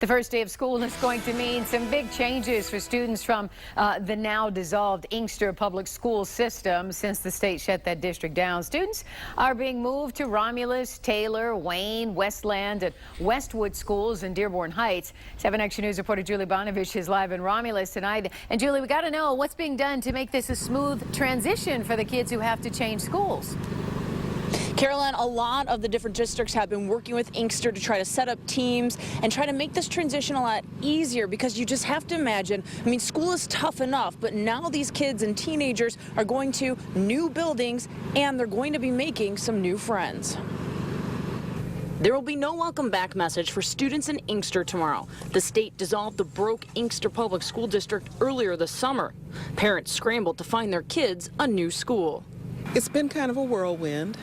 The first day of school is going to mean some big changes for students from the now dissolved Inkster public school system. Since the state shut that district down, students are being moved to Romulus, Taylor, Wayne, Westland, and Westwood schools in Dearborn Heights. 7 Action News reporter Julie Bonovich is live in Romulus tonight. And Julie, we got to know what's being done to make this a smooth transition for the kids who have to change schools. Carolyn, a lot of the different districts have been working with Inkster to try to set up teams and try to make this transition a lot easier, because you just have to imagine, I mean, school is tough enough, but now these kids and teenagers are going to new buildings and they're going to be making some new friends. There will be no welcome back message for students in Inkster tomorrow. The state dissolved the broke Inkster Public School District earlier this summer. Parents scrambled to find their kids a new school. It's been kind of a whirlwind.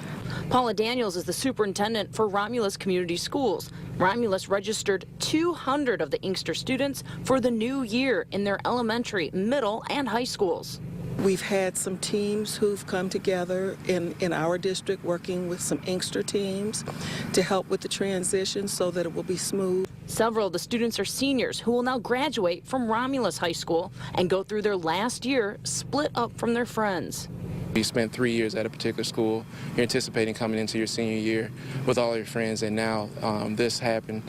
Paula Daniels is the superintendent for Romulus Community Schools. Romulus registered 200 of the Inkster students for the new year in their elementary, middle, and high schools. We've had some teams who've come together in our district working with some Inkster teams to help with the transition so that it will be smooth. Several of the students are seniors who will now graduate from Romulus High School and go through their last year split up from their friends. You spent 3 years at a particular school. You're anticipating coming into your senior year with all your friends, and now this happened.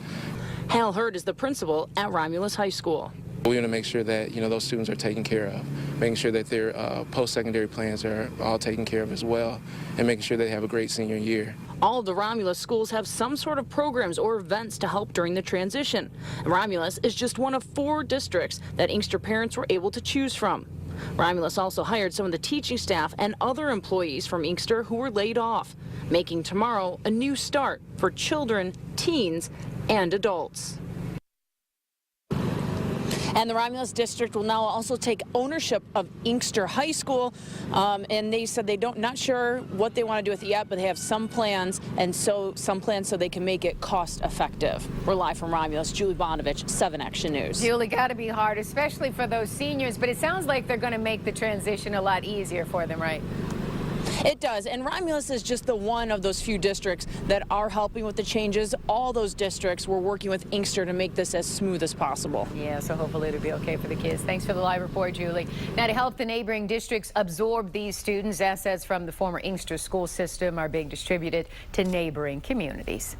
Hal Hurd is the principal at Romulus High School. We want to make sure that those students are taken care of, making sure that their post-secondary plans are all taken care of as well, and making sure they have a great senior year. All of the Romulus schools have some sort of programs or events to help during the transition. Romulus is just one of 4 districts that Inkster parents were able to choose from. Romulus also hired some of the teaching staff and other employees from Inkster who were laid off, making tomorrow a new start for children, teens, and adults. And the Romulus district will now also take ownership of Inkster High School, and they said not sure what they want to do with it yet, but they have some plans, so they can make it cost effective. We're live from Romulus. Julie Bonovich, 7 Action News. Julie, got to be hard, especially for those seniors, but it sounds like they're going to make the transition a lot easier for them, right? It does, and Romulus is just the one of those few districts that are helping with the changes. All those districts were working with Inkster to make this as smooth as possible. Yeah, so hopefully it'll be okay for the kids. Thanks for the live report, Julie. Now, to help the neighboring districts absorb these students, assets from the former Inkster school system are being distributed to neighboring communities.